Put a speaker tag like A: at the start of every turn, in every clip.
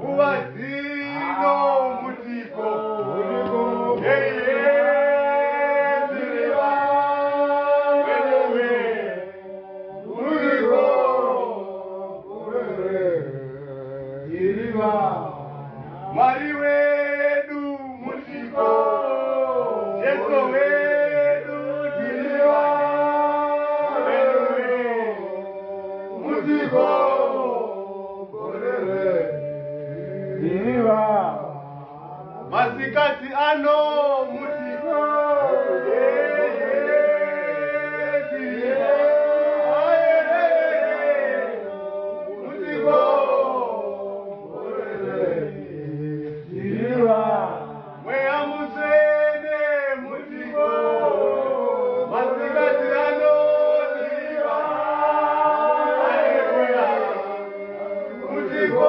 A: Uvazino mutiko Mwari wedu mutiko Yesu wedu tiriwa mutiko Masikati ano mutiko Mwea musene mutiko Masikati ano tiriwa mutiko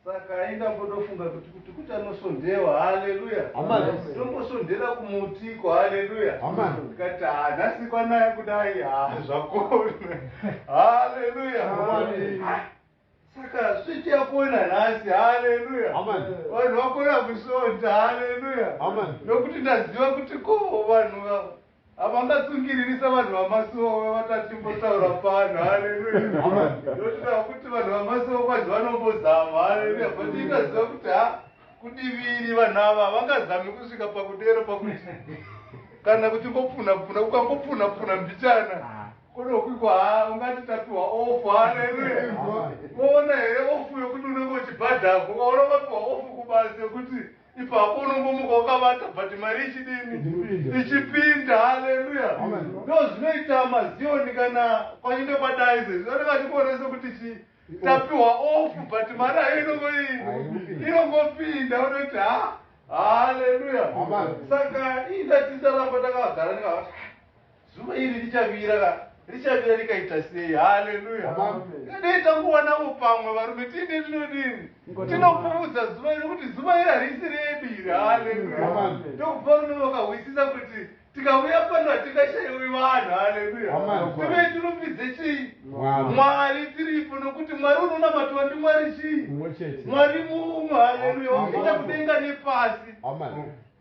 A: Saka ainda kudofunga kuti anosondewa, haleluya. Tombosondera kumutiko, haleluya. Tikati nhasi kwanaya kudai, zvakona, haleluya. Saka switi yakona nhasi, haleluya. Vanhu vakona kusonda, haleluya. Nokuti ndaziva kuti ko vanhu havangatsungiririsa vanhu vamasuwo vatatimbotaura pano, haleluya. Ndotoda kuti vanhu vamasuwo kwazi vanombozama, haleluya. But ikaziva kuti kudiviri vanhu ava havangazami kusvika pakudero pakuti kana kuti ngopfunapfuna ukangopfunapfuna mbichana kunokwikwa ungati tapiwa ofu, haleluya. Kuona here ofu yokuti unenge uchibhadhako ukaona vapiwa ofu kubasa yokuti ipapo unongomuka wakavata but mari ichidini ichipinda, haleluya. Ndozvinoita mazioni kana kwainde kwadai zvezvinonge achikuonesa kuti tapiwa ofu but mari ayo inongopinda unoti haleluya. Saka indatisaramba takagara ndikavati zuva iri richavira rikaita sei, haleluya. Ndoita nguwanavo pamwe varume tine tinodini tinopfuudza zuva iri kuti zuva iri harisi redu iri, haleluya. Ndokubva runo vakahwisisa kuti tikauya pano hatingashayiwi vanhu, haleluya. Tive tinopidze chii? Mwari tiripo, nokuti Mwari unonamatwa ndiMwari chii? Mwari mumwe, haleluya. Wakaita kudenga nepasi.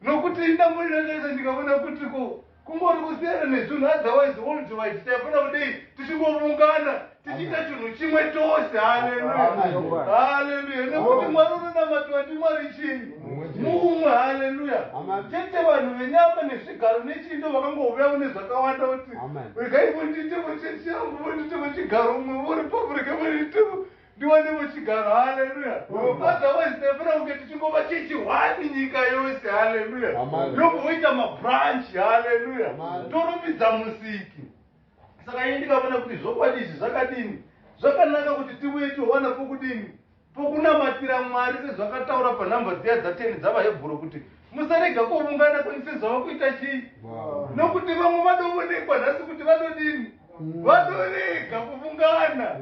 A: Nokuti ndamborinakisa ndikaona kuti kungori kusiyana nezvinhu otherwise worldwide tafana kudei tichingomungana tichiita chinhu chimwe tose. Haleluya, haleluya. Nekuti Mwari unonamatwa ndiMwari chii? Mumwe. Haleluya. Chete vanhu venyama nezvigaro nechindo vakangouya une zvakawanda kuti regai mundite muchechi yangu, mundite muchigaro umwe uri pakurega mundite ndiwane muchigaro. Haleluya. Otherwise tafana kunge tichingova chechi-1 nyika yose. Haleluya. Yobvoita mabranch. Haleluya. Torumidza musiki. Saka ini ndikavona kuti zvokwadi izvi zvakadini, zvakanaka kuti tiuye tiwana pokudini, pokunamatira Mwari sezvakataura panhamba dziya dza10 dzavaHebhuro kuti musarega kuungana kwenyu sezvava kuita chii. Nokuti vamwe vadoonekwa nhasi kuti vadodini, vadorega kuungana.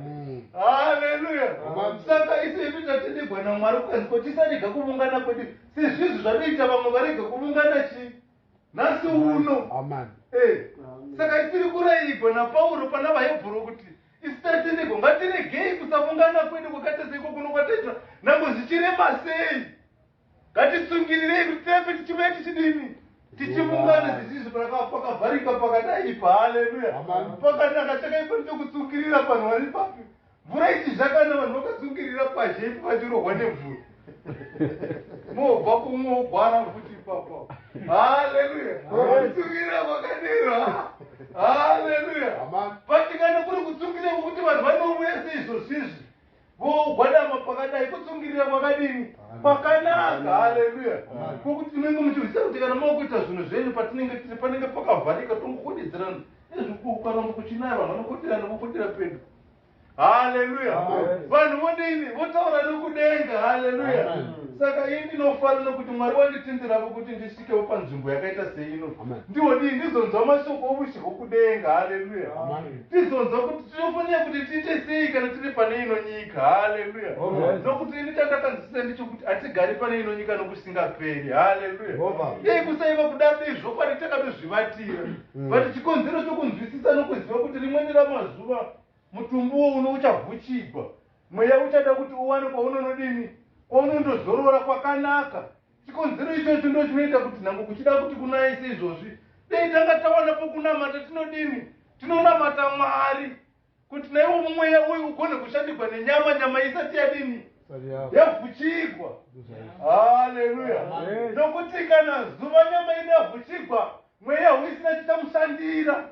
A: Haleluya. Saka isu tatendegwa naMwari kukanziko tisarega kuungana kwedu sezvizvi zvanoita vamwe varega kuungana chii nhasi uno. Saka tiri kurayirwa naPauro pana vaHebhuro kuti isu tatendegwa ngatiregei kusaungana kwedu kwakaita seiko kuno kwataitwa nyange zvichirema sei. Ngatisungirire kuti tirambe tichiuya tichidini, tichiungana zvisizvi pakavharika pakadaipa. Haleluya. Pakanaka chakaipa ndokusungirira panhu vari papi. Mvura ichizvakana vanhu vakasungirira pazhepi vachirohwa nemvura. Mobva kumwe wogwara futi ipapo. Haleluya. Kusungirira kwakadero. Haleluya. Patikana kuri kutsungirira kuti vanhu vanouya seizvozvizvi vogwadama pakadai, kutsungirira kwakadini, pakanaka. Haleluya. Kokuti tinenge muchizivisa kuti kana makuita zvinhu zvenyu patinenge tiri panenge pakavharika tongokudedzerana ezvikuukana mukuchinaya vanhu vanokudirana kukudira pedu. Haleluya. Vanhu vodini votaura nokudenga. Haleluya. Saka ini ndinofarira kuti Mwari wanditenderapo kuti ndisvikewo panzvimbo yakaita seino. Ndiwodii ndizonzwa mashoko oushe hwokudenga. Haleluya. Tizonzwa kuti tinofanira kuti tiite sei kana tiri pane ino nyika. Haleluya. Nokuti ini chandakanzwisisa ndichokuti hatigari pane ino nyika nokusingaperi. Haleluya. Dei kusaiva kudaro dei zvokwadi takatozvivatira. But chikonzero chokunzwisisa nokuziva kuti rimweni ramazuva mutumbuwo uno uchavhuchigwa, mweya uchada kuti uwane kwaunonodini, kwaunondozorora kwakanaka. Chikonzero ichocho ndo chinoita kuti nhango kuchida kuti kunaise izvozvi dei tanga tawana pokunamata tinodini, tinonamata Mwari kuti naiwo mweya uyu ugone kushandirwa nenyama, nyama isati yadini, yavhuchigwa. Haleluya. Nokuti kana zuva nyama ine yavhuchigwa mweya uisina chichamushandira.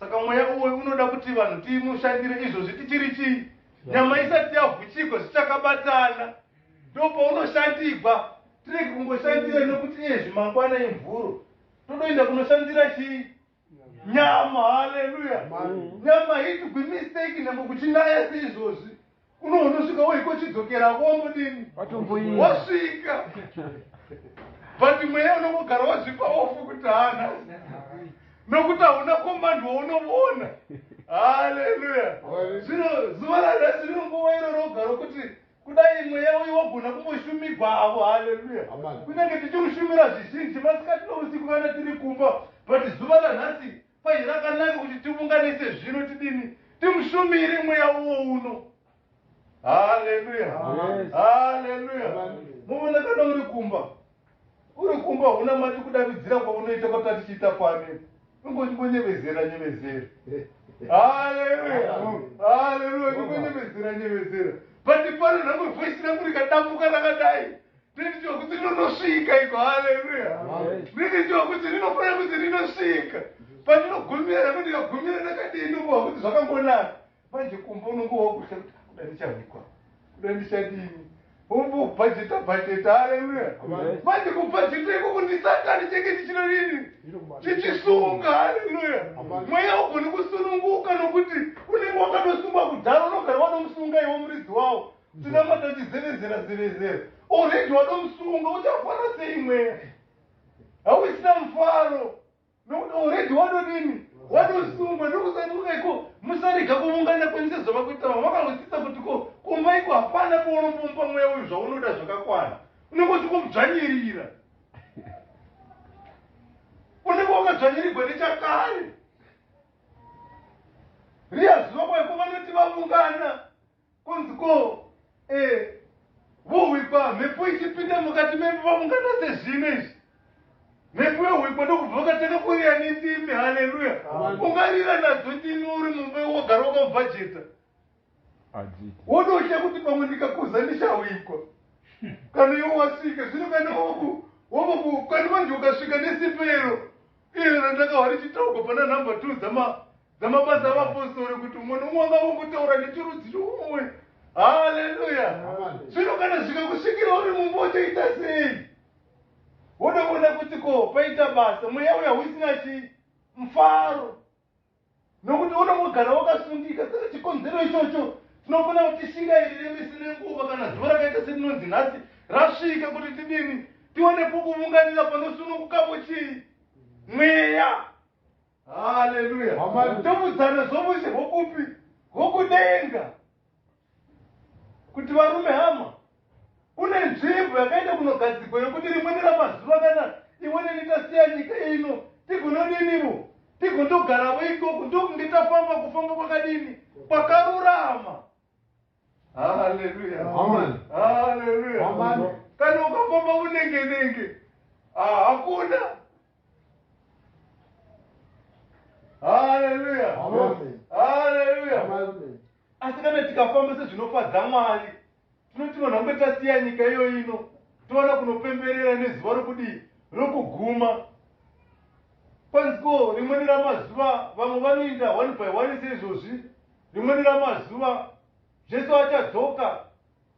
A: Saka mweya uyu unoda kuti vanhu timushandire izvozvi tichiri chii, nyama isati yavhuchigwa zvichakabatana. Ndopa unoshandirwa. Tirege kungoshandira nokuti zvimangwana imvuro, todoenda kunoshandira chii, nyama. Haleluya. Nyama haitugwi mistake nyange kuchinaya seizvozvi. Unosvika woiko chidzokera womudini, wasvika. But mweya unongogara wazvipa ofu kuti hana, nokuti hauna komando waunoona. Haleluya. Zvino zuva ranhasi rinongova iro roga rokuti kudai mweya uyu wagona kumboshumigwavo. Haleluya. Kunyange tichimushumira zvizhinji masikati nousiku kana tiri kumba, but zuva ranhasi pai rakanaka kuti tiunganise zvino tidini, timushumire mweya uwo uno. Haleluya. Haleluya. Muona kana uri kumba huna mati kudavidzira kwaunoita kwati tichiita pane, ungonyevezera. Haleluya. Haleluya. Ungonyevezera. But pano nhango voice rangu rikadambuka rakadai, ndindichiwa kuti rinonosvika iko. Haleluya. Ndindichiwa kuti rinofanira kuti rinosvika. Pandinogumira rangu ndikagumira nakadini ngova kuti zvakangonaka. Manje kumba unongowa kuhla kuti kuda ndichavhikwa, kuda ndichadini, umbobhajeta. Haleluya. Manje kubhajeta ikoko ndisatani chenge tichinodini, chichisunga. Haleluya. Mweya ugoni kusununguka nokuti unenge wakatosungwa kudhara, unogara wanomusunga iwo muridzi wawo. Tinamata uchizevezera already wadomusunga, uchafara sei mweya, hauisina mufaro nokuti already wadodini, wadosungwa. Ndokusanduka iko musarega kuungana kwenyu sezvava kuita makangosisa kuti kumba iko hapana paunombompa mweya uyu zvaunoda zvakakwana, unenge uchikomudzvanyirira, unenge wakadzvanyirirwa nechakare. Riya zuva kwaiko vanoti vaungana kunziko vohwikwa mhepo ichipinda mukati memba vaungana sezvino izvi. mhepo yehuikwa ndokubva katakakurira nendimi. Haleluya. Ungarira nadzo ndimi uri mumba wogara wakabhajeta. Wodosha kuti pamwe ndikakuza ndichawikwa. Kana iwo wasvika zvino kana kana manje ukasvika nesipero iro randakahwa richitauka pana namba 2 dzamabasa avapostori kuti umwe nomwe angavongotaura nechirudzi chomwe. Haleluya. Zvino kana zvikakusvikira uri mumba uchaita sei? Wonoona kuti ko paita basa mweya uya usina mufaro, nokuti unomugara wakasundika. Saka chikonzero ichocho tinofana kuti tishingairire misi nenguva kana zuva rakaita setinonzi nhasi rasvika kuti tidini tione pokuunganira panosunungukapo chii mweya. Haleluya. Tomudzana zvomuse hwokupi hwokudenga. Kuti varume hama une nzvimbo yakaenda kunogadzikwa yokuti rimweni ramazuva kana imweni nitasiya nyika ino tigonodinivo tigondogarawo ikoko ndokunge tafamba kufamba kwakadini kwakarurama. Haleluya. Haleluya. Kana ukafamba unenge hakuna. Haleluya. Haleluya. Asi kana tikafamba sezvinofadza Mwari tinoti vanhu vange tasiya nyika iyo ino toona kunopemberera nezuva rokuguma. Kwanziko rimweni ramazuva vamwe vanoinda 1 by 1 seizvozvi. Rimweni ramazuva Jesu achadzoka,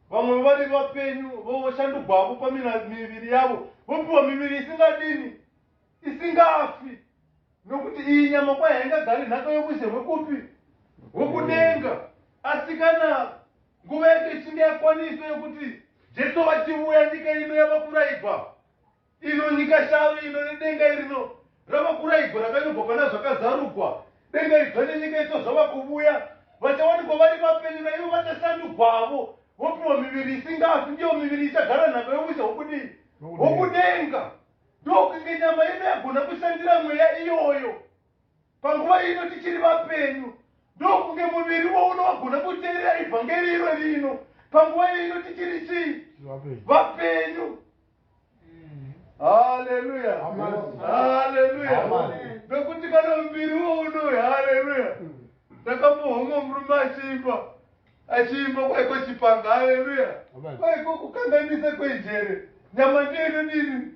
A: vamwe vari vapenyu voshandugwavo pamiviri yavo vopiwa miviri isingadini isingafi, nokuti iyi nyama kwayo haingagari nhaka yokushe hwekupi hwokudenga. Asi kana nguva yake ichinge yakwaniswa yokuti Jesu vachiuya nyika ino yavakuraigwa, ino nyika sharu ino nedenga irino ravakuraigwa rakanyorwa pana zvakazarugwa, denga idzva nenyika ito zvava kubuya, vachawanikwa vari vapenyu naivo vachashandugwavo vopiwa miviri isingafi, ndiyo miviri ichagara nhaka yokusha hwokudii hwokudenga. Ndokunge nyama ino yagona kushandira mweya iyoyo panguva ino tichiri vapenyu. Ndokunge muviri wouno wagona kuteerera ivhangeri iro rino panguva ino tichiri chii vapenyu. Haleluya. Haleluya. Nokuti kana muviri wouno, haleluya, ndakambohomwa murume achiimba kwaiko chipanga. Haleluya. Kwaiko kukanganisa kwenjere, nyama ndiyo inodini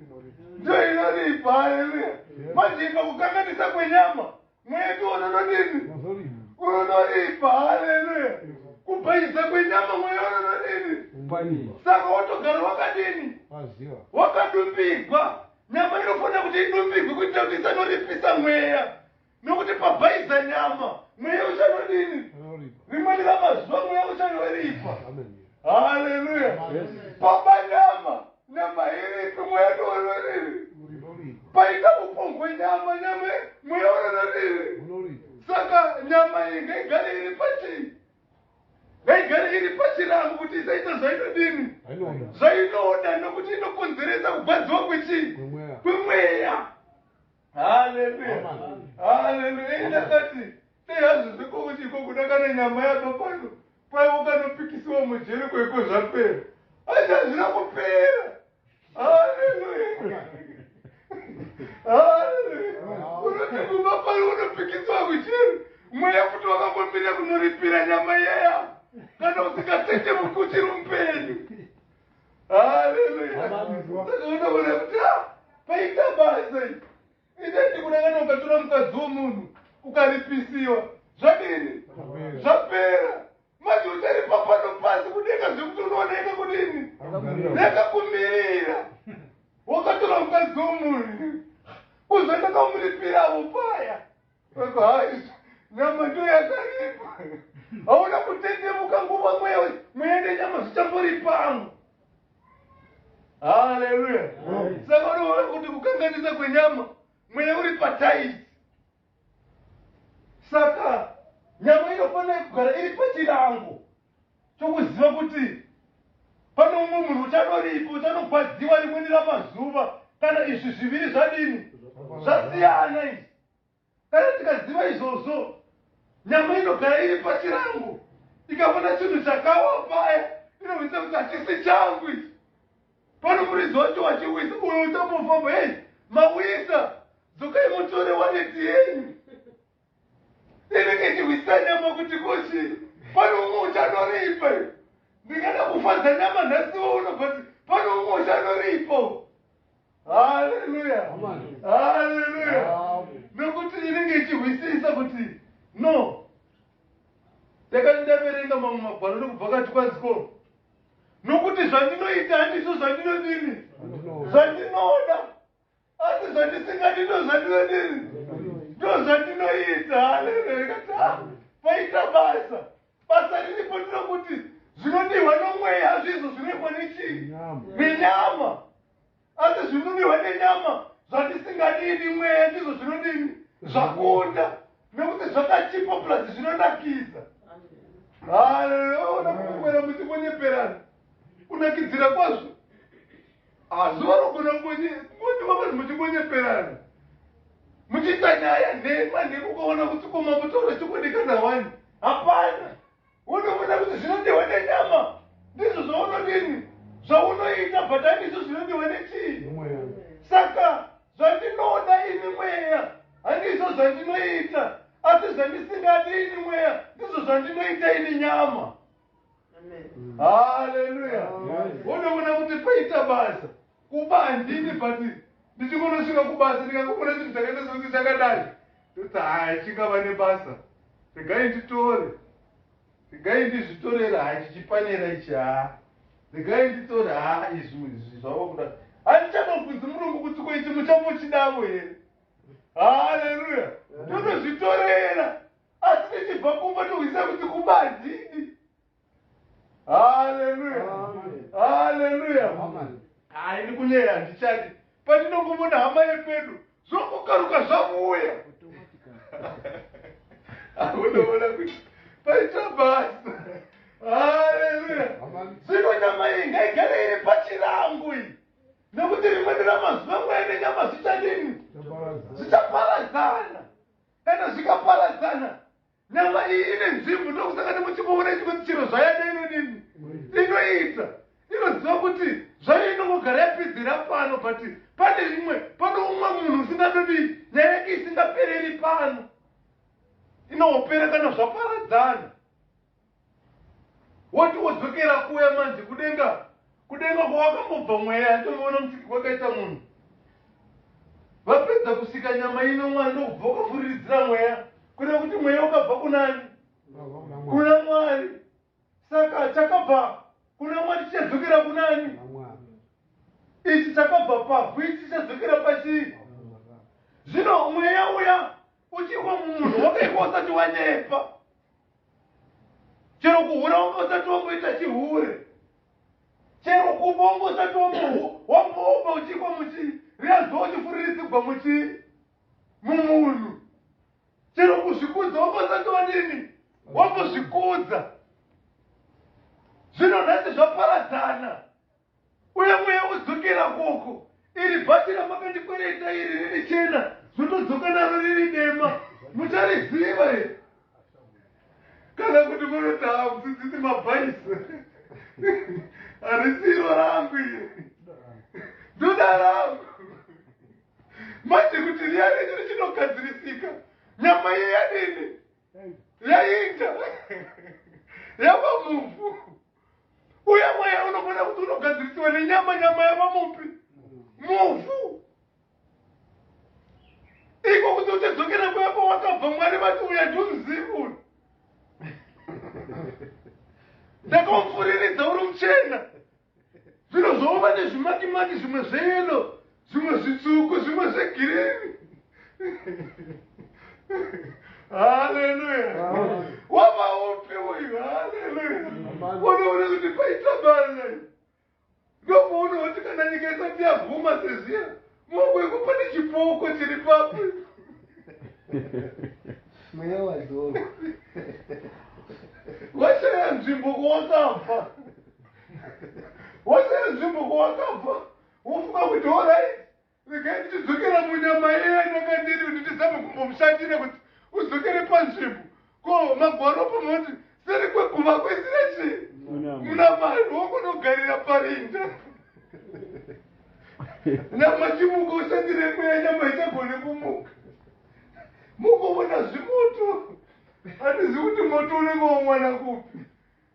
A: ndiyo inoripa. Haleluya. Manje kukanganisa kwenyama mwedu unodini unoripa. Haleluya. Kubhaisa kwenyama mweya unodini. Saka wotogara wakadini wakadumbigwa. Nyama inofanira kuti idumbigwe kuitira kuti isanoripisa mweya, nokuti pabhaisa nyama mweya uchanodini rimweni ramazuva mweya uchanoripa. Haleluya. Paba nyama iripi mweya unodini. Paita upongwe nyama mweya unodini. Saka nyama iyi ngaigare iri pachii, ngaigare iri pachirangu kuti isaita zvainodini zvainoda, nokuti inokonzeresa kugwadziwa kwechii kwemweya. Haleluya. Haleluya. Ndakati hazvizviko kuda kana nyama yako pano paivo kanopikisiwa mujeri kwaiko zvapera, asi hazvina kupera. Haleluya. Haleluya. Unoti kumba pano unopikisiwa mujeri mweya kuti wakambomirira kunoripira nyama iyaya kana usingatete mukuchiri mupenyu. Haleluya. Saka unoona kuti paita basa ideti kudangana ukatora mukadzi womunhu ukaripisiwa zvadini zvapera. Manje ucharipa pano pasi kudenga zvekuti unooneka kudini nekakumirira. Wakatora mukadzi womunhu uzoenda kamuripiravo paya nyama ndiyo yakaripa, hauna kutendemuka nguva mweya nenyama zvichamboripangu. Haleluya. Saka unoona kuti kukanganisa kwenyama mweya uri pataiti. Saka nyama inofanira kugara iri pachirango chokuziva kuti pane umwe munhu uchadoripo uchanogwadziwa rimweni ramazuva kana izvi zviviri zvadini zvasiyana. Izvi kana tikaziva izvozvo nyama inogara iri pachirango, ikafana chinhu chakawa paya inoita kuti hachisi changu ichi. Pano muridzi wacho wachiwisa uyo utambofamba, hei mawisa dzokai mutore waleti yenyu inenge ichihwisa nyama kuti koshi pano umwe uchanoripa ndingada kufadza nyama nhasiwo unobva pano umwe uchanoripo. Haleluya, haleluya. Nokuti inenge ichihwisisa kuti no, ndakati ndaverenga mamwe magwaro ndokubva kati kwaziko nokuti zvandinoita handizvo zvandinodini zvandinoda, asi zvandisingadi ndo zvandinodini ndo zvandinoita. Haleluya. Kati paita basa riripo ndinokuti zvinodiwa nomweya hazvizvo zvinoitwa nenyama, asi zvinodiwa nenyama zvandisingadi mweya ndizvo zvinodini zvakunda, nekuti zvakachipa plus zvinonakisa. Haleluya. Ona kukwera muchikonyeperana kunakidzira kwazvo zuva rogona kundiwakati muchikonyeperana muchiita nyaya nhema ukaona kuti koma mutauro chikodikana wani. Hapana, unoona kuti zvinodiwa nenyama ndizvo zvaunodini zvaunoita, but handizvo zvinodiwa nechii. Saka zvandinoda ini mweya handizvo zvandinoita, asi zvandisingadi ini mweya ndizvo zvandinoita ini nyama. Haleluya. Unoona kuti paita basa kuba handini, but ndichingonosvika kubasa ndikangomona chinhu chakaita sokuti chakadai kuti chingava nebasa, regai nditore, regai ndizvitorera chichipanera ichi, regai nditore izvi zvavo kuda. Handichamabvunzi Mulungu kuti ko ichi muchambochidavo here. Haleluya. Totozvitorera, asi tichibva kumba tohwisa kuti kuba handini. Haleluya, haleluya. Ini kunyeya handichadi, pandinongomona hama yepedu zvokukaruka zvamuuya unoona kuti paita basa. Haleluya. Zvino nyama iyi ngaigare iri pachirangu iyi, nekuti rimweni ramazuva mweya nenyama zvichadini zvichaparadzana. Kana zvikaparadzana nyama iyi ine nzvimbo, ndokusangana muchimboona chikuti chiro zvayada inodini inoita, inoziva kuti zvainongogara yapidzira pano, but pano umwe munhu usingatodi nyaya yake isingapereri pano, inopera kana zvaparadzana. Woti wodzokera kuya manje kudenga kwawakambobva mweya, ndoona kuti kwakaita munhu vapedza kusika nyama ino Mwari ndokubva wakavhuridzira mweya, kuda kuti mweya ukabva kunani? Kuna Mwari. Saka chakabva kuna Mwari chichadzokera kunani? Ichi chakabva pavhu, ichi chichadzokera pachii? Zvino mweya uya uchiwa mumunhu wakaikwa usati wanyepa, chero kuhura wanga usati wamboita chihure, chero kuba wanga usati wamboomba uchikwa muchii, riyazuva uchifuririzigwa muchii mumunhu, chero kuzvikudza wanga usati wadini wambozvikudza. Zvino nhasi zvaparadzana, uye mweya udzokera koko, iri bhachi ramakandikwereta iri riri chena zvotodzoka naro riri dema, muchariziva here? Kana kuti munoti mudzidzisi mabhaisi harisiro rangu iri, ndoda rangu manje kuti riya renyu richinogadzirisika, nyama iyi yadini yaita yava muvhu, uye mweya unogona kuti unogadzirisiwa nenyama yava mupi muvhu. Iko kuti uchadzokera kwako wakabva Mwari vati uya ndimzimu, ndakamufuriridza uri muchena, zvino zvova nezvimakimaki, zvimwe zveyelo, zvimwe zvitsvuku, zvimwe zvegirini. Haleluya. Wava upi uyu? Haleluya. Unoona kuti paita basa, ndopaunooti kana nyika isati yabvuma seziya, mumweko pane chipoko chiri papo.
B: Mweya wadzorwa.
A: Washaya nzvimbo kwawakabva, washaya nzvimbo kwawakabva, wofunga kuti alright, regai ndichidzokera munyama iya ndakandiri kuti ndizame kumbomushandira kuti udzokere panzvimbo. Ko magwaro pamoti seri kwekuva kwezira chii muna Mwari, wongonogarira parinda. nyama chimuka usandire mweya nyama ichagone kumuka mukobona zvimoto hatizivi kuti moto unenge womwana kupi.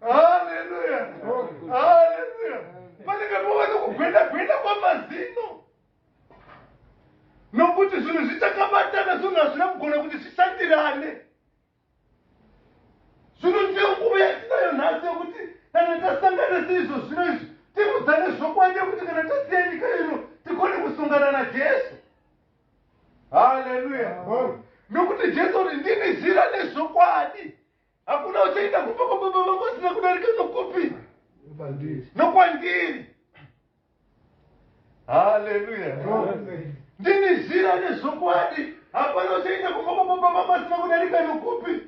A: Haleluya, haleluya. Panenge pova nokugwenda kwamazino nokuti zvinhu zvichakabatana zvinhu hazvina kugona kuti zvishandirane. Zvino ndiyo nguva yatinayo nhasi yokuti kana tasangana seizvo zvino izvi timudzane zvokwadi yokuti kana tasiya nyika ino tikone kusungana naJesu. Haleluya. Nokuti Jesu uri ndini zira nezvokwadi. Hakuna uchaenda kubva kwababa vangu asina kudarika nokupi nokwandiri. Haleluya. Ndini zira nezvokwadi. Hapana uchaenda kubva kwababa vangu asina kudarika nokupi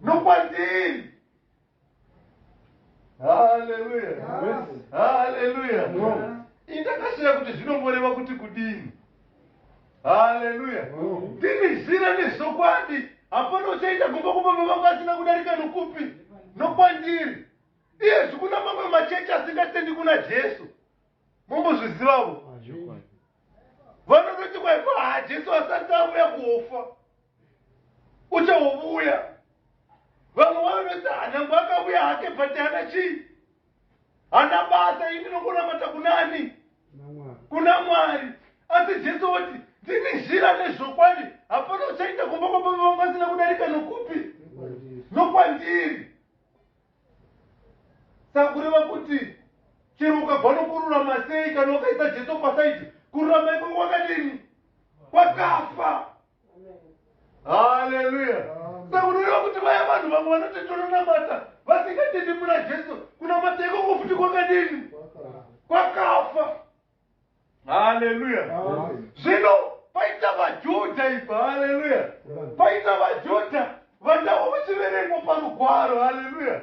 A: nokwandiri. Haleluya. Haleluya. Indakashira kuti zvinomboreva kuti kudini. Haleluya. Ndini zira nezvokwadi. Hapana uchaenda kumba kubaba vangu asina kudarika nokupi nokwandiri. Iye zvekuna mamwe machechi asingatendi kuna Jesu. Mumbozvizivavo? Vanototi kwaipa Jesu asati auya kuofa uchahovuya. Vamwe vanoti nyange akauya hake pati hana chii, hana basa, ini nokunamata kunani? Kuna Mwari. Asi Jesu oti ndini zira nezvokwadi. Hapana uchaenda kumba kwababa vangu asina kudarika nokupi nokwandiri. Saka kureva kuti chero ukabva nokururama sei kana ukaisa Jesu pasaiti, kururama iko kwakadini? Kwakafa. Haleluya. Saka unoreva kuti vaya vanhu vamwe vanoti tononamata vasingatendi muna Jesu, kunamata ikoko futi kwakadini? Kwakafa. Haleluya. Zvino paita vaJudha ipa. Haleluya. Paita vaJudha vandawo vachiverengwa parugwaro. Haleluya.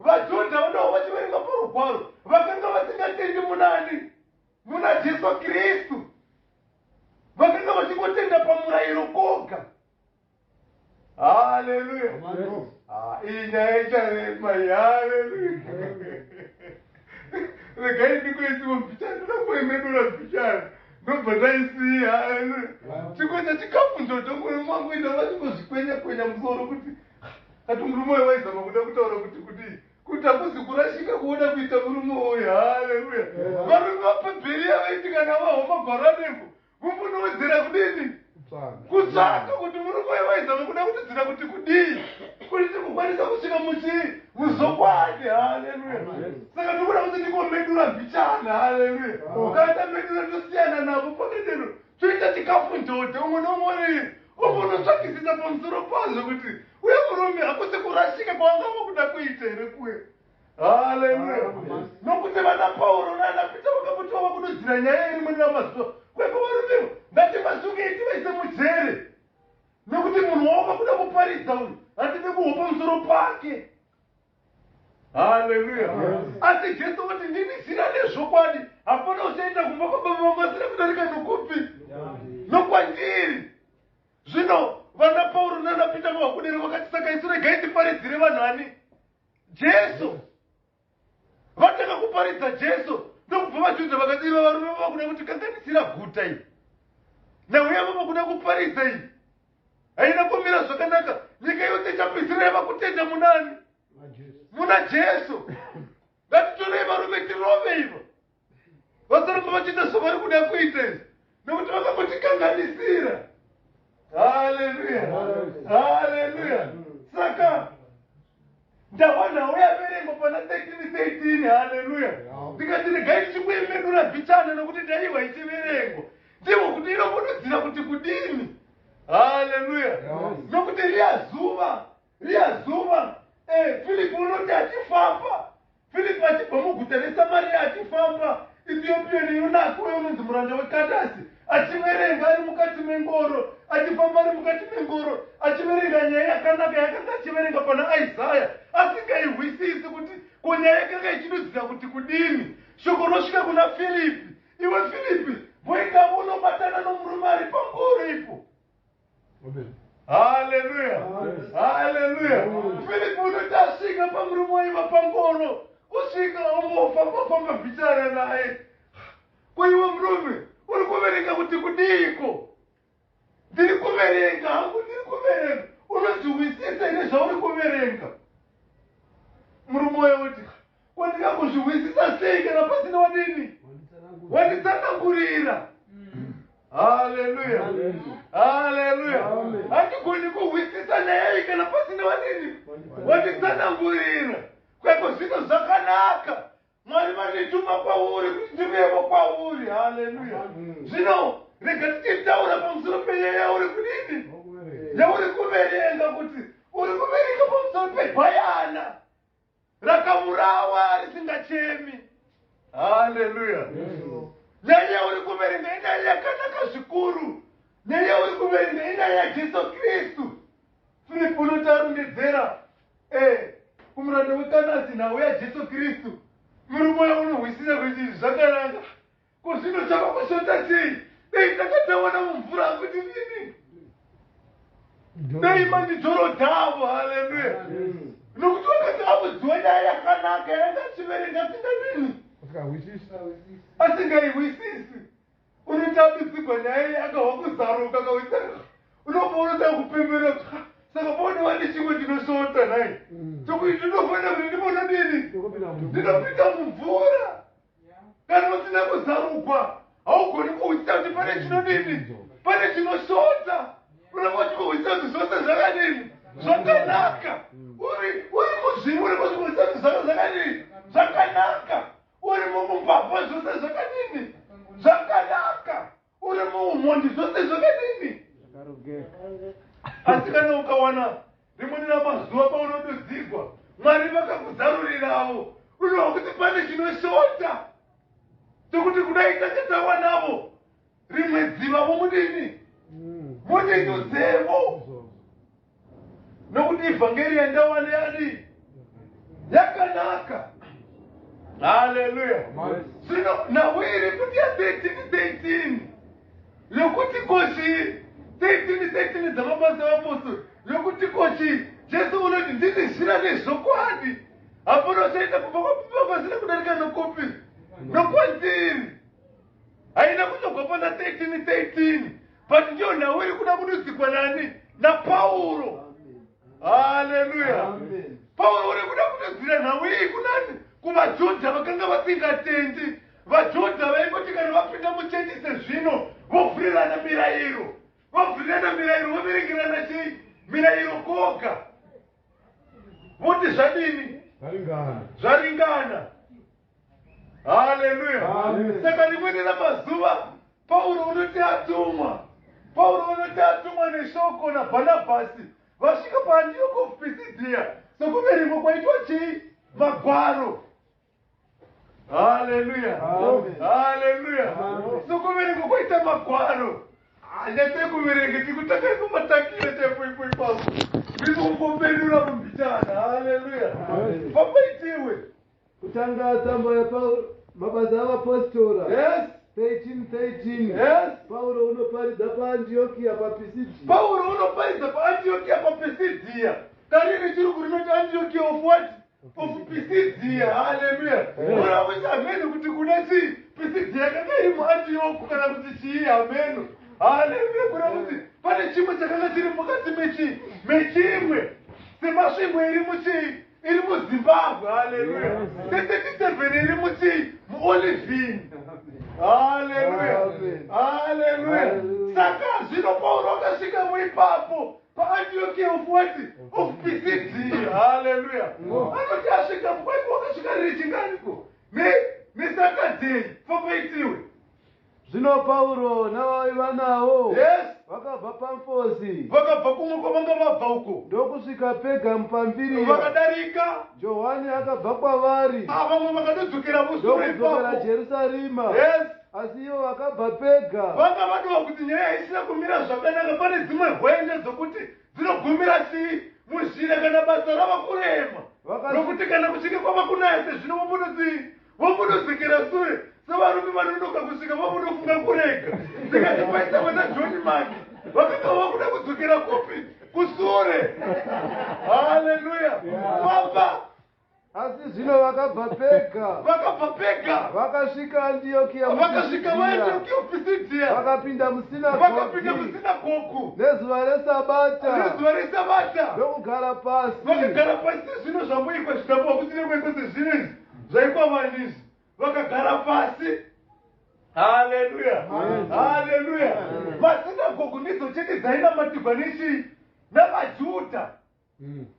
A: VaJudha vandawo vachiverengwa parugwaro vakanga vasingatendi munani? Muna Jesu Kristu. Vakanga vachingotenda pamurayiro koga. Haleluya. Iyi nyaya icharema. Haleluya. Regai ndikuitiwo mbichana ndinamboimedura mbichana ndobva ndaisiya. Haleluya. Chikoita chikafu ndoto mwoyo mwangu indavachingozvikwenya musoro kuti ati murume uyu waizama kuda kutaura kuti hakuzi kurashika kuoda kuita murume uyu. Haleluya. Varume vapaBheria vaiti kana vahoma gwaranembo mumbunowedzera kudini? Kutsvaka kuti murume uyu waizama kuda kutidzira kuti kudii, kuti tikukwanisa kusvika muzokwadi. Haleluya. Saka ndikuda kuti ndingomedura mbichana. Haleluya. Kana tamedura tosiyana navo pakadero toita chikafu ndoto umwe nomwe umbonotsvakisisa pamusoro pazvo kuti uye murume hakusi kurashika kwavangava kuda kuita here kuwe. Haleluya. Nokuti vana Pauro nana Pita vakamboti vava kunodzira nyaya iri mune ramazuva kwaipa varumevo ngativasungei tivaise mujere, nokuti munhu wava kuda kuparidza uyu hatidi kuhopa musoro pake. Haleluya. Asi Jesu oti ndini zira nezvokwadi. Hapana uchaenda kumba kwababa vangu asina kudarika nokupi nokwandiri. Zvino vana Pauro nana Pita vavakudero vakati saka isu regai tiparidzire vanhani Jesu. Vatanga kuparidza Jesu ndokubva vaJudha vakati iva varume vavakuda kutikanganisira guta iyi, nauya vavakuda kuparidza iyi haina kumira zvakanaka. Nyika yose ichapedzisira yava kutenda munani? Muna Jesu. Ngatitorei varume tirove ivo vasaramba vachiita zvavari kuda kuita izvi nokuti vakangotikanganisira. Haleluya. Haleluya. Saka ndawana uyaverengwa pana 13:13. Haleluya. Ndikati regai tichimboemedura bhichana nokuti ndaiwa ichiverengwa ndimo kuti inombondodzira kuti kudini. Haleluya. Nokuti riya zuva Filipi unoti achifamba, Filipi achibva muguta reSamaria achifamba, Ethiopian Yunaki uyo unonzi muranda weKandasi achiverenga ari mukati mengoro, achifamba ari mukati mengoro achiverenga nyaya yakanaka yakanga achiverenga pana Isaya asingaihwisisi kuti kunyaya yakanga ichidudzira kuti kudini. Shoko rosvika kuna Filipi, iwe Filipi mboinga unobatana nomurume ari pangoro ipo. Haleluya. Haleluya. Filipi unoti asvika pamurume waiva pangoro, usvika umbofamba bhichana naye Kwaiwe murume uri kuverenga kuti kudiko? Ndiri kuverenga hangu, ndiri kuverenga. Unozviwisisa ine zvauri kuverenga? Murume uyo uti kwandingakuzviwisisa sei kana pasina wadini? Wanditsanangurira. Haleluya. Haleluya. Hatigoni kuwisisa naye kana pasina wadini? Wanditsanangurira. Kweko zvino zvakanaka. Mwari vanituma kwauri kuti ndivevo kwauri. Haleluya. Zvino rega tichitaura pamusoro penyaya yauri kudini? Yauri kuverenga kuti uri kuverenga pamusoro pegwayana rakamurawa risingachemi. Haleluya. Nyaya uri kuverenga inyaya yakanaka zvikuru. Nyaya uri kuverenga inyaya yaJesu Kristu. Filipi unotarondedzera kumuranda wekanasi nhau yaJesu Kristu. Murume uyo unohwisisa kuti zvakanaka. Kuzvino chavakushota sei? Dei takatawana mumvura kuti nini? Dei mandijoro dhavo. Haleluya. Nokuti wakati akudziwa nyaya yakanaka yangachiverenga singadini? Asingaiwisisi. Unotambudzirwa nyaya akahwa kuzaruka kaita. Unoporodza kupemberera. Saka pone wani chimwe ndinoshota naye. Chokuti ndinofanira kuti ndibona nini? Ndinopinda mumvura. Kana usina kuzarukwa, haugoni kuwisisa kuti pane chinodini? Pane chinoshota. Unongoti kuwisisa kuti zvose zvakadini? Zvakanaka. Uri muzvinhu uri kuzviwisisa kuti zvose zvakadini? Zvakanaka. Uri mumubhabha zvose zvakadini? Zvakanaka. Uri muumhondi zvose zvakadini? Asi kana ukawana rimwe ramazuva paunododzirwa, Mwari vakakuzarurirawo, unowa kuti pane chinoshota. Tokuti kudai takatawanavo rimwe dziva mumudini? Mundidudzevo. Nokuti ivhangeri yandawana yani yakanaka. Haleluya. Zvino nawiri kuti ya 13:13 yokuti koshi 13:13 dzamabasa apostori yokuti koshi Jesu unoti ndini zira nezvokwadi. Hapana uchaita kubva kwapipa pasina kudarika nokupi nokwandiri. Haina kutobva pana 13:13 but ndiyo nawiri kuda kududzikwa nani? NaPauro. Haleluya. Pauro uri kuda kududzira nawiri kunani? KuvaJudha vakanga vasingatendi. VaJudha vaingoti kana vapinda muchechi sezvino vovhurirana mirayiro. Vovhurirana mirayiro voverengerana chii? Mirayiro koga. Voti zvadini? Zvaringana. Haleluya. Saka rimweni ramazuva Pauro unoti atumwa. Pauro unoti atumwa neshoko naBhanabhasi. Vasvika paAntioch of Pisidia. Sokuverimwa kwaitwa chii? Magwaro. Haleluya. Haleluya. Sokuverimwa kwaita magwaro. Ndekuverenga tikutaka kumatakira tepo ipapo. Ndikungopendura kumbitana. Haleluya. Papaitiwe.
B: Kutanga tsamba ya mabasa avapostora.
A: Yes.
B: 13:13.
A: Yes.
B: Paulo unoparidza paAntiokia paPisidia.
A: Paulo unoparidza paAntiokia paPisidia. Kariri chiri kurinoti Antiokia of what? Of Pisidia. Haleluya. Unakuti ameno kuti kuna chii? Pisidia yakanga iri muAntioch kana kuti chii ameno. Haleluya. Kuna kuti pane chimwe chakanga chiri mukati mechimwe. Semasvingo iri muchii? Iri muZimbabwe. Haleluya. 37 iri muchii? muOlivine. Haleluya. Haleluya. Saka zvino Pauro akasvika muipapo paAntiokia of what? Of Pisidia. Haleluya. Anoti asvika mukwaiko wakasvika riri chinganiko? Nesakadhei. Papaitiwe.
B: Zvino Pauro navaiva nawo.
A: Yes.
B: Vakabva Pamfosi.
A: Vakabva kumwe kwavanga vabva uko.
B: Ndokusvika Pega muPamfiria.
A: Vakadarika.
B: Johani akabva kwavari.
A: Vamwe vakadodzokera mushure ipapo.
B: Ndokudzokera Jerusarema.
A: Yes.
B: Asi ivo vakabva Pega.
A: Vanga vadova kuti nyaya isina kumira zvakanaka. Pane dzimwe hwende dzokuti dzinogumira chii? Muzhira kana basa rava kurema. Nokuti kana kusvika kwava kunaya sezvino vombodzodzokera sure. Sevarume vanonoka kusvika vombondofunga kurega. Ndikatipaisa vana John Mark. Vakanga vakuda kudzokera kupi? Kusure. Haleluya. Baba.
B: asi zvino vakabva pega
A: vakabva pega
B: vakasvika Antiokia
A: vakasvika vaEntiokia Pisidia
B: vakapinda
A: vakapinda
B: musinagogi
A: musinagogu
B: nezuva resabata
A: nezuva resabata
B: ndokugara pasi
A: vakagara pasi. Zvino zvamboikwa zvidambo kutiremwe kwese zvinezvi zvaikwa manizvi vakagara pasi. Haleluya, haleluya. Masinagogu ndidzo chete dzainamatirwa nechii? NavaJudha.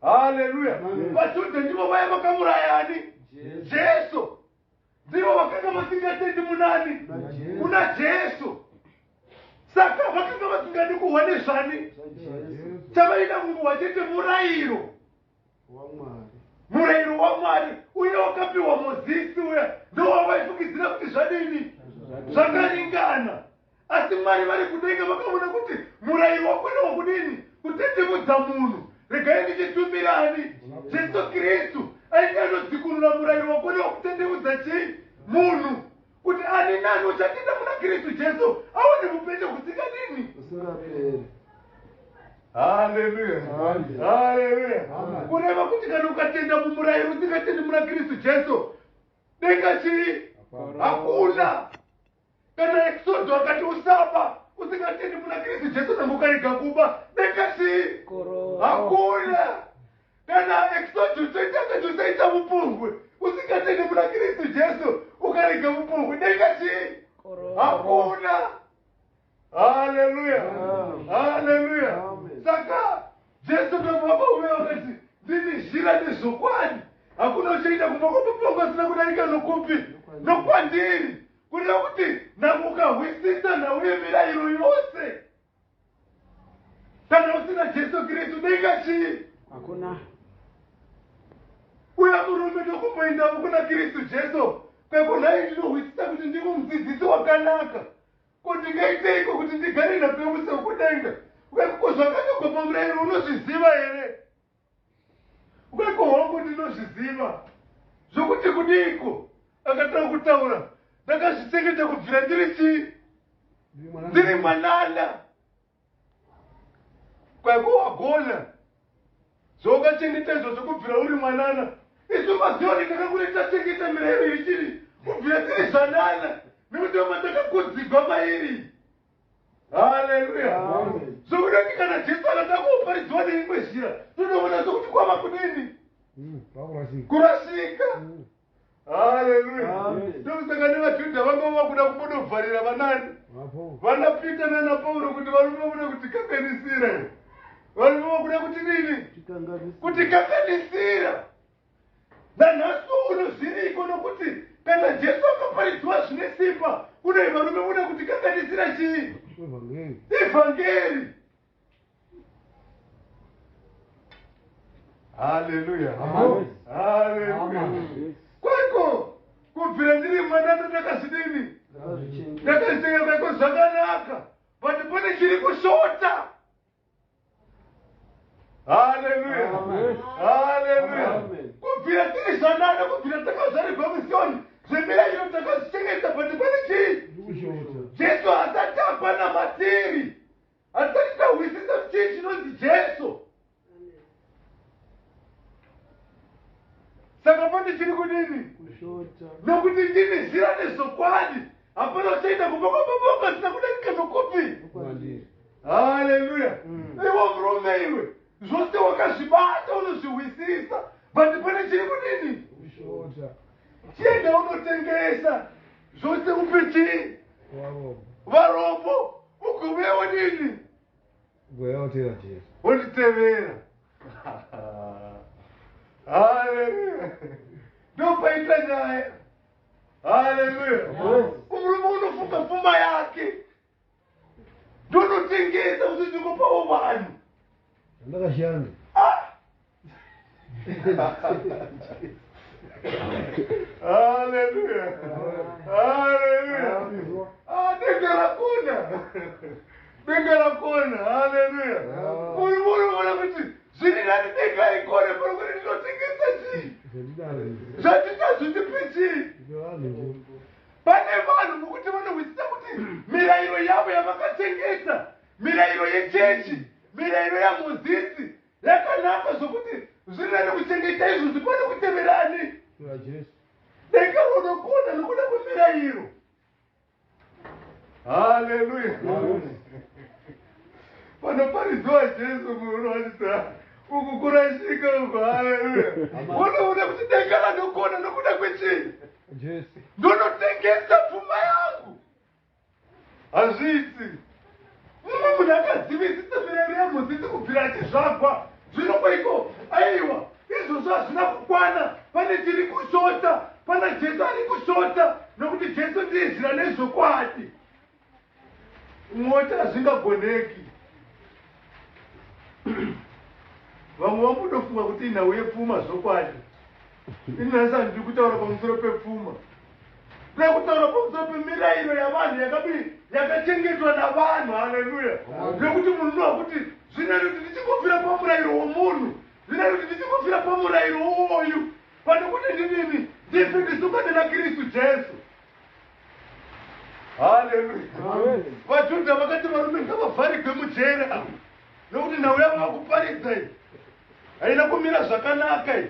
A: Haleluya. VaJudha ndivo vaya vakamurayani Jesu, ndivo vakanga vasingatendi munani kuna Jesu. Saka vakanga vasingadi kuhwa nezvani chavaida kunguhwa chete murayiro waMwari uye wakapiwa Mozisi uya ndowavaifungidzira kuti zvadini zvakaringana. Asi Mwari vari kudenga vakaona kuti murayiro wakona wakudini kutendemudza munhu. Regai ndichitumbirani Jesu Kristu ainge anodzikunura murayiro wakona wakutendemudza chii munhu kuti ani nani uchatenda muna Kristu Jesu aone upenyu husingadini. Haleluya, haleluya. Kureva kuti kana ukatenda mumurayiro usingatendi muna Kristu Jesu denga chii hakuna. Kana Exodo akati usaba usingatendi muna Kristu Jesu nangu ukarega kuba denga chii hakuna. Kana Exodo usaita mupungwe usingatendi muna Kristu Jesu ukarega mupungwe denga chii hakuna. Haleluya, haleluya. Saka Jesu ndobaba ume wakati ndini zhira nezvokwadi hakuna uchaita kumbokopopongo asina kudarika nokupi nokwandiri kureva kuti nangu ukahwisisa nauye mirayiro yose kana usina Jesu Kristu denga chii hakuna. Uya murume ndokumboendamo kuna Kristu Jesu kwekunai ndinohwisisa kuti ndimo mudzidzisi wakanaka kuti ngaiteiko kuti ndigare napemusa kudenga ukako zvakanyogwa pamurayiro unozviziva here? Ukako hongu ndinozviziva zvokuti kudiko akatanga kutaura ndakazvichengeta kubvira ndiri chii ndiri mwanana. Kwako wagona zvokachengeta izvozvo kubvira uri mwanana. Isu mazioni ndakakureta chengeta mirayiro ichiri kubvira tiri zvanana nekuti mandakakudzigwa mairi. Haleluya. Zvokuti kana Jesu akatanga kuparidzwa neimwe zhira tonoona sokuti kwava kudini kurasika. Haleluya. Ndokusaka nevaJudha vanga vakuda kumbondobvarira vanani vana Pita nana Pauro kuti varume vakuda kutikanganisira. Varume vakuda kuti nini kutikanganisira. Nanhasi unozviriko nokuti kana Jesu akaparidzwa zvine simba kune varume voda kutikanganisira chii evhangeri. Haleluya, haleluya. Kwako kubvira ndiri mwanana ndakazvidini ndakazvitenga kwako zvakanaka but pane chiri kushota. Haleluya, haleluya. Kubvira tiri zvanana kubvira takazvarirwa musioni zvemirayiro takazvichengeta but pane chii Jesu hasati apana matiri hasati tahwisisa chii chinonzi Jesu. Saka pane chiri kudini nokuti ndini zhira nezvokwadi hapana uchaita kubokaboboka zina kudarika nokupi. Haleluya. Iwo murume iwe zvose wakazvibata unozvihwisisa but pane chiri kudini chienda unotengesa zvose upe chii varombo ugumewo nini wonditevera. Haleluya. Ndopaita nyaya. Haleluya. Murume unofunga pfuma yake ndonotengesa kuti ndikopawo vanhu
B: ndakashanda.
A: Haleluya, haleluya. Denga rakona, denga rakona. Haleluya. Unoona kuti zviri nani denga ikone panokuti ndinotengesa chii zvatitazvitipi chii. Pane vanhu mukuti vanohwisisa kuti mirayiro yavo yavakachengeta mirayiro yechechi mirayiro yaMozisi yakanaka zvokuti zvinani kuchengeta izvozvi pane kuteverani
B: Jesu.
A: denga runokona nokuda kwemirayiro. Haleluya. Panoparidziwa Jesu munhu unowanisa uku kurashika uku. Haleluya. Unoona kuti denga ranokona nokuda kwechii?
B: Jesu.
A: Ndonotengesa pfuma yangu. Hazviti mumwe munhu akazivisisa mirayiro yaMozisi kubvira achizvagwa. Zvino kwaiko aiwa izvozvo hazvina kukwana, pane chiri kushota, pana Jesu ari kushota, nokuti Jesu ndiye zira nezvokwadi. Mota hazvingagoneki. Vamwe vamunofunga kuti nhau yepfuma zvokwadi. Inhasi handiri kutaura pamusoro pepfuma, ndiri kutaura pamusoro pemirayiro yavanhu yakachengetwa navanhu. Haleluya. Nekuti munhu unowa kuti zvinani kuti ndichingofira pamurayiro womunhu, zvinani kuti ndichingofira pamurayiro wowoyu, pane kuti ndinini ndife ndisungane naKristu Jesu. Haleluya. VaJudha vakati varume ngavavharigwe mujera, nokuti nhau yavo vakuparidza iyi haina kumira zvakanaka iyi.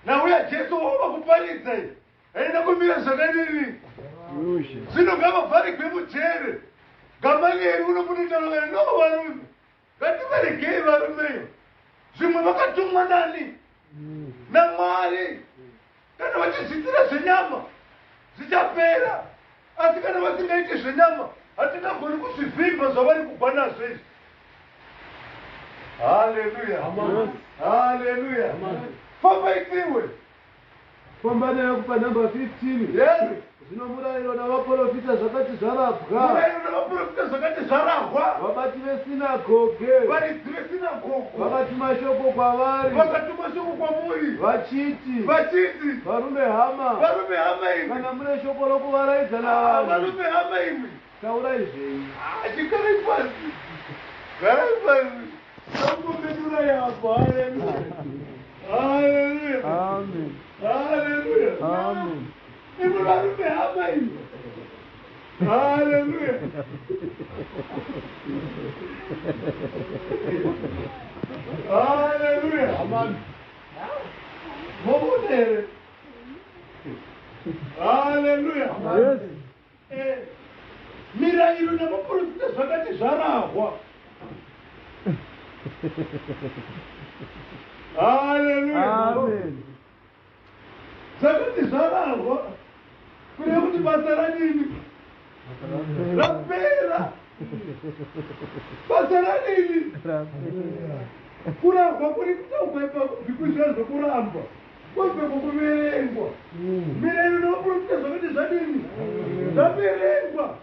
A: Nhau yaJesu vakuparidza iyi haina kumira zvakadini. Zvino ngavavharigwe mujere. Gamalieri unomunotaura no varume ngativaregei varumeyo. Zvimwe vakatumwa nani naMwari. Kana vachizvitira zvenyama zvichapera, asi kana vasingaiti zvenyama hatingagoni kuzvivhimba zvavari kugwa nazvo izvi. Haleluya. Haleluya. Famba itiwe.
B: Famba nayo kupa namba 15.
A: Yes.
B: Zvino murayiro navaprofita zvakati zvarabwa.
A: Murayiro navaprofita zvakati zvarabwa.
B: Vabati vesinagoge,
A: Varidzi vesinagoge
B: vakatuma shoko kwavari,
A: vakatuma shoko kwamuri
B: vachiti, varume hama
A: imwe.
B: kana mune shoko rokuvaraidza navanhu,
A: Varume hama imwe.
B: taurai zvenyu.
A: Chikarai pasi. Garai pasi. Tambomedura yapo. Haleluya. Haleluya.
B: Amen.
A: Haleluya.
B: Amen.
A: Imi varume hama imwe. Haleluya. Haleluya.
B: Amen.
A: Mobonere. Haleluya.
B: Yes.
A: Mirayiro navaprofita zvakati zvarahwa. Haleluya.
B: Amen.
A: Zvakati zvarahwa kureva kuti basa radini rapera. Basa radini kurahwa kuri kutauka zvikuizva zvokuramba kwabve kukuverengwa. Mirayiro navaprofita zvakati zvadini zvaverengwa.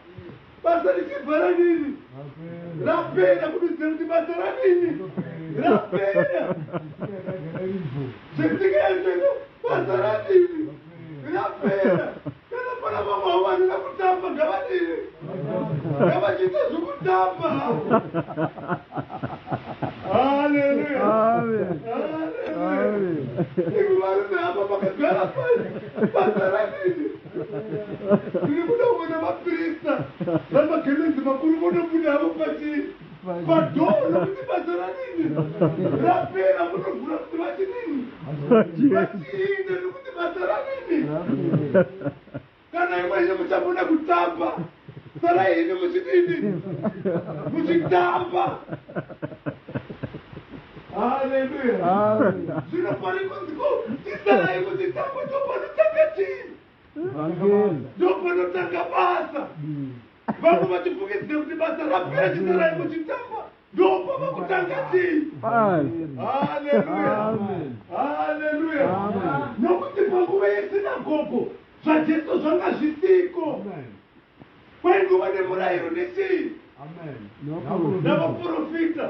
A: Basa richibva radini rapera, kunoziva kuti basa radini rapera. Zvekutingaezveno basa radini rapera. Kana pana vamwe vavanhu vakutamba ngavadini ngavachiita zvokutamba. Haleluya. Haleluya. Imi varume hapa vakagara pasi, basa radini. Tiri kuda kuona vaprista vamagemenzi makuru vonobuda havo padhoo nokuti basa radini rapera. Munovhura kuti vachinini vachiinde nokuti basa radini. Kana imwezve muchamuna kutamba, sarai imi muchidini muchitamba. Haleluya. Zvino pari kunziko tisarai muchitamba, ndopanotanga chii? Ndopanotanga basa. Vamwe vachifungidzira kuti basa rapera chisarai muchitamba, ndopava kutanga chii? Haleluya. Haleluya. Nokuti panguva yesinagogo zvaJesu zvanga zvisiko. Kwenguva nemurayiro nechii? Navaprofita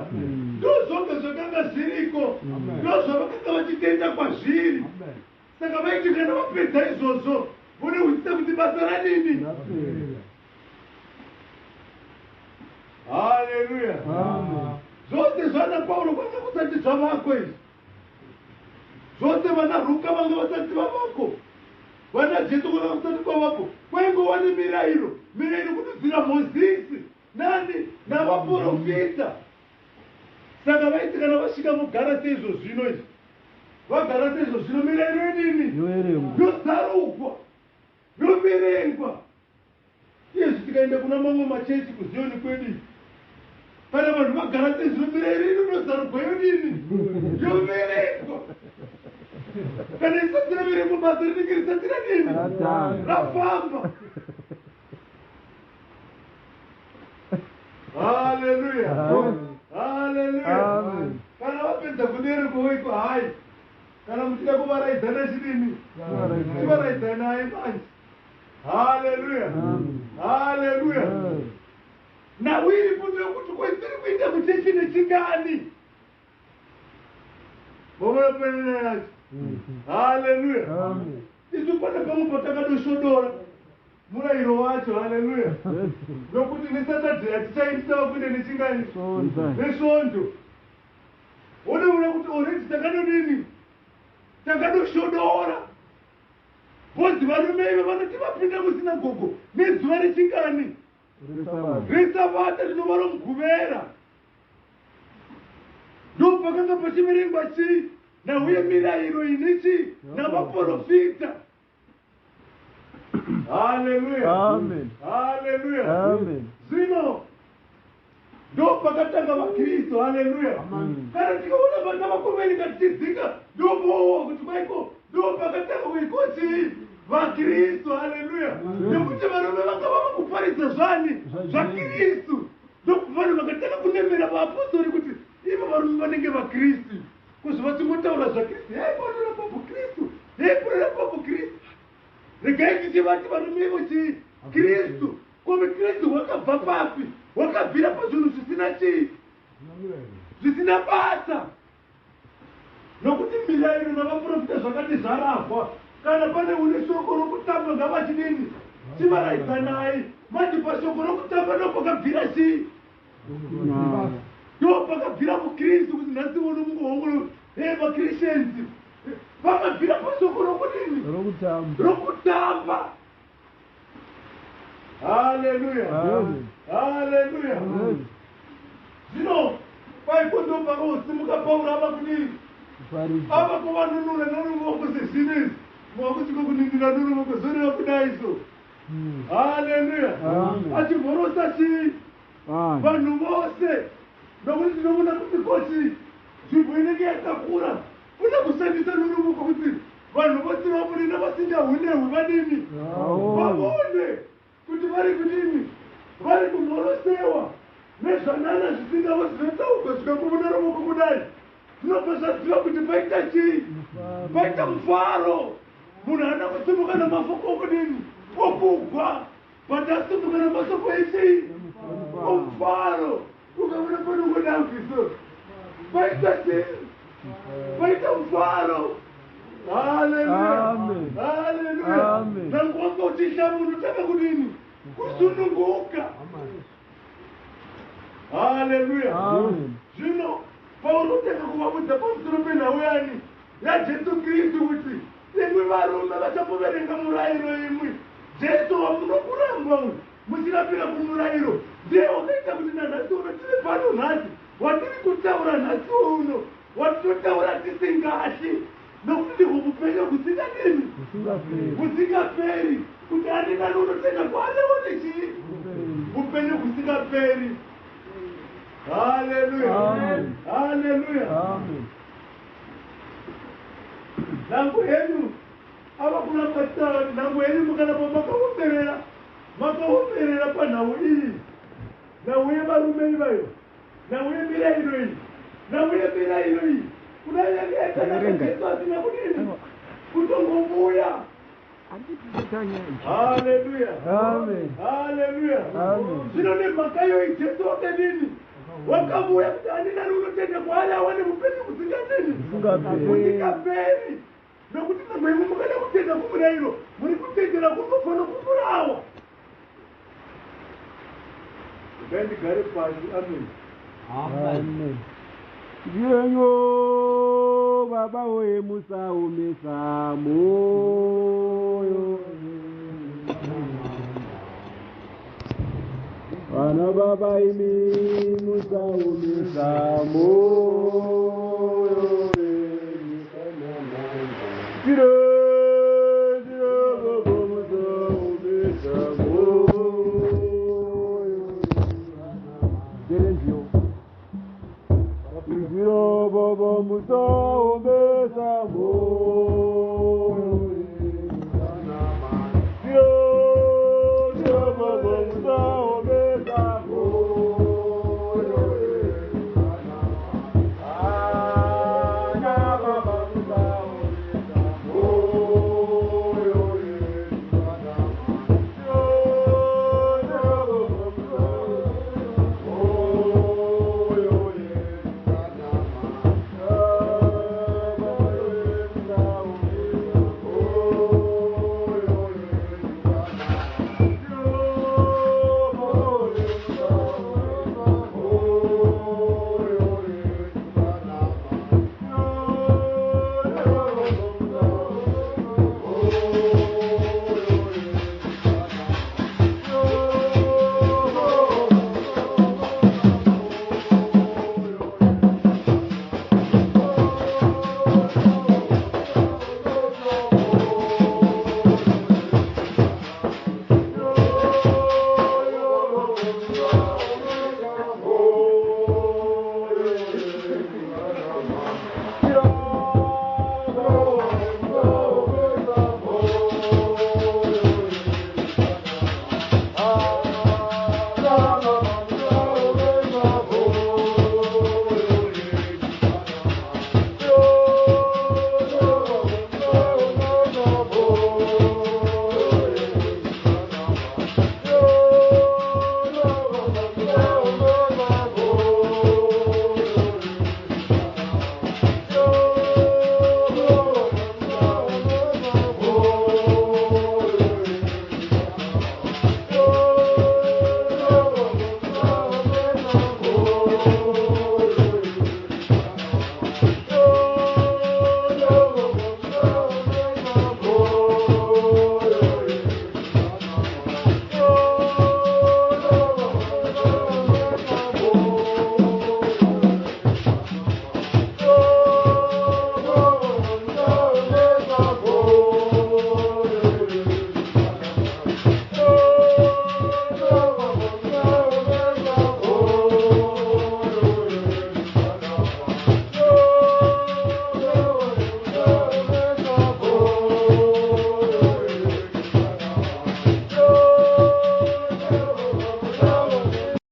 A: ndozvonga zvakanga zviriko, ndozvavakanga vachitenda kwazviri. Saka vaiti kana vapedza izvozvo vonohwisisa kuti basa radini. Haleluya. Zvose zvana Paulo kwanga kusati zvavako izvi, zvose vana Ruka vanga vasati vavako, vana Jesu kwanga kusati kwavako. Kwenguva nemirayiro, mirayiro kunodzira Mozisi nani navaprofita. Saka vaiti kana vasvika mugara seizvo zvino izvi
B: vagara sezvo zvino mirayiro yedini
C: yoerengwa
B: yozarugwa yoverengwa. Iyezvi tikaenda kuna mamwe machechi kuziyoni kwedu kana vanhu vagara sezvino mirayiro ino yozarugwa yodini yoverengwa. Kana isatira verengwa basa rinenge risatira dini rafamba. Haleluya, haleluya. Kana wapedza kuverengwa woiko hai kana muchida kuvaraidzana chidini chivaraidzanai manje. Haleluya, haleluya. Nawiri fundo yokuti kwetiri kuita kuchechi nechingani vovanopenena yacho. Haleluya. Isu pane pamwe patakadoshodora murayiro wacho. Haleluya. Nokuti nesatadhira tichaitawo kuinde nechingani nesvondo. Onoona kuti oredi takadodini takadoshodora. Bhodzi varume ive vanoti vapinda musinagogo nezuva rechingani resabata rinova romuguvera. Ndo pakanga pachiverengwa chii nauye mirayiro inichi navaprofita. Haleluya, haleluya. Zvino ndo pakatanga vaKristu. Haleluya. Kana tikaona vana vakomereka tichidzika ndomowa kuti maiko ndo pakatanga kuikochi vaKristu. Haleluya. Nekuti varume vanga vava kuparidza zvani zvaKristu ndokuvanhu vakatanga kunemera vaapostori kuti ivo varume vanenge vaKristu kuzova tingotaura zvaKristu. Hei panora papo Kristu, hei panora papo Kristu. Regai tichivati varume ivo chii Kristu. Kome Kristu wakabva papi? Wakabvira pazvinhu zvisina chii zvisina basa. Nokuti mirayiro navaprofita zvakati zvarahwa. Kana pane une shoko rokutamba ngavachidini chivaraidzanai. Manje pashoko rokutamba ndopakabvira chii ndopakabvira muKristu. Kuti nhasi uno mungohongolo vaChristians vakabvira pashoko rokudini rokutamba. Haleluya, haleluya. Zvino paipo ndo pakosimuka Pauro ava kudini ava kuvanunura noruvoko sezvinezvi mwakuti kokunindira noruvoko zoreva kudaiso. Haleluya. Achivhorosa chii vanhu vose nokuti tinoona kuti kochi nzvimbo inenge yakakura uda kushandisa noruvoko kuti vanhu vose vamurinda vasingahwinewe vadini vavone kuti vari kudini vari kumhorosewa nezvanana zvisingavo zvinotauka zvikangomuna rovoko kudai. Zvinobva zvaziva kuti paita chii paita mufaro. Munhu haana kusimuka namafoko okudini okugwa but asimuka namasoko echii omufaro. Ukaona panongodambiso paita chii paita mufaro. Haleluya, haleluya. Nangonga utisha munhu tava kudini kusununguka. Haleluya. Zvino Pauro tanga kuvabudza pamusoro penhau yani yaJesu Kristu kuti imwe varume vachapoverenga murayiro imwe. Jesu wamunokuramba uyu muchirapira kumurayiro ndiye wakaita kuti nanhasi uno tiri pano nhasi watiri kutaura nhasi uno watinotaura tisingashi nokuti upenyu kusingadini kusingaperi. Kuti handina unotenda kwaaleone chii upenyu kusingaperi. Haleluya, haleluya. Nhango henyu ava kunambatira nhango henyu mukanapa makaomberera panhau iyi. Nhau yevarume ivayo, nhau yemirayiro iyi, nhau yemirayiro iyi kudai yange yakanakajesu asina kudini kutongomuya. Haleluya, haleluya. Zvino nemhakayo iJesu wakadini wakamuya kuti handina unotenda kwaari awane upenyu kusingadini kusingaperi. Nokuti namwe mukada kutenda kumurayiro muri kutendera kunofana kumurawa. Ndigare pasi. Amen.
C: Yenyo baba we musaumisa moyo. Bana baba imi musaumisa moyo. Fire.